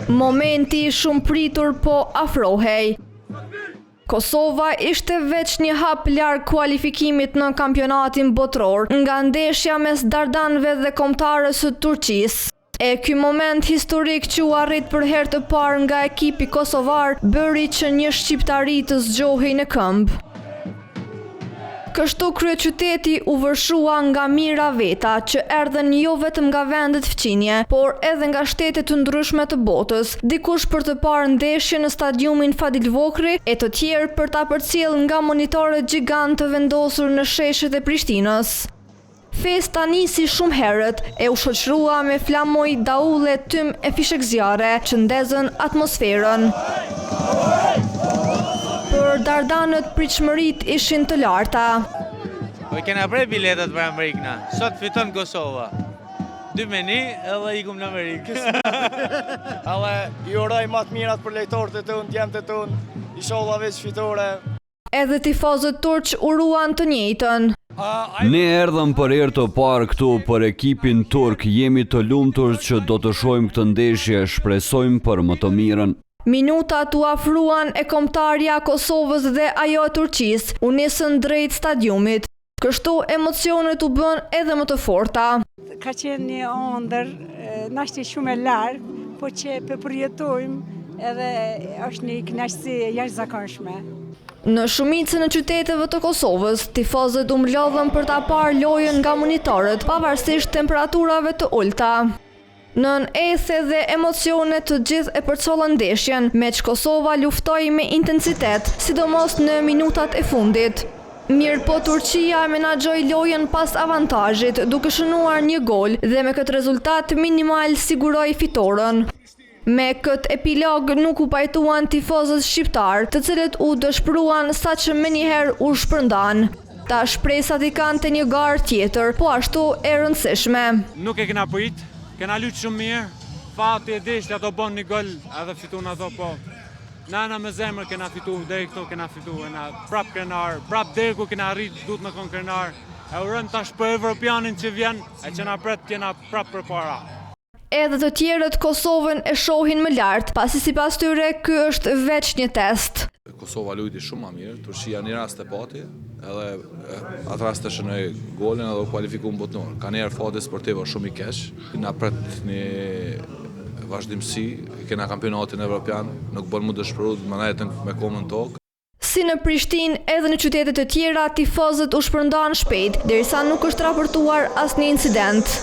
Momenti shumë pritur po afrohej. Kosova ishte veç një hap larg kualifikimit në kampionatin botror nga ndeshja mes dardanëve dhe kombëtarës së Turqisë. E ky moment historik që u arrit për herë të parë nga ekipi kosovar bëri që një shqiptari të zgjohej në këmbë. Kështu kryeqyteti u vërshua nga mira veta që erdhen jo vetëm nga vendet fqinje, por edhe nga shtete të ndryshme të botës, dikush për të parë ndeshje në stadiumin Fadil Vokri e të tjerë për ta përcjell nga monitore gjigant të vendosur në sheshet e Prishtinës. Festa nisi shumë herët e u shoqërua me flamoj, daulle, tym e fishek zjarre që ndezën atmosferën. Për dardanët pritshmërit ishin të larta. Po kena prej biletat për Amerikëna. Sot fiton Kosova. 2-1 edhe ikum në Amerikë. Alle i uroj më të mirat për lejtorët e tonë, djemtë e tonë, inshallah veç fitore. Edhe tifozët turq uruan të njëjtën. Ne erdhëm për herë të parë këtu për ekipin turk, jemi të lumtur që do të shohim këtë ndeshje, shpresojmë për më të mirën. Minutat u afruan e kombëtarja Kosovës dhe ajo e Turqisë, u nisën drejt stadiumit. Kështu emocionet u bën edhe më të forta. Ka qenë një ëndër, nashti shumë e lartë, po që përjetojmë edhe është një kënaqësi e jashtëzakonshme. Në shumicën e qyteteve të Kosovës, tifozët u mlodhën për ta parë lojën nga monitorët, pavarësisht temperaturave të ulta. Nën ethe dhe emocione të gjithë e përcollën ndeshjen, meq Kosova luftoi me intensitet, sidomos në minutat e fundit. Mirë po Turqia menaxhoi lojën pas avantazhit, duke shënuar një gol dhe me këtë rezultat minimal siguroi fitoren. Me këtë epilog nuk u pajtuan tifozët shqiptar, të cilët u dëshpëruan saqë menjëherë u shpërndan. Ta shpresat I kanë të një garë tjetër, po ashtu e rëndësishme. Nuk e kena prit, kena luajtur shumë mirë, fati e deshti ato bën një gol edhe fituan ato, po. Nana me zemër kena fitu, deri këto kena fitu, prap krenar, prap deri ku kena arrit duhet me kon krenar. E urojmë tash për evropianin që vjen, e që na pret kena prap përpara. Edhe të tjerët Kosovën e shohin më lart, pasi sipas tyre ky është veç një test. Kosova luajti shumë më mirë, Turqia një rast e pati, edhe atë rast të shënoi golin edhe u kualifikuan botnor. Ka njerë fati sportiv shumë I keq, na pret një vazhdimsi, kena kampionatin evropian, nuk bën më dëshpëru, më jetën me komën tokë. Si në Prishtinë, edhe në qytete të tjera, tifozët u shpërndan shpejt, derisa nuk është raportuar asnjë incident.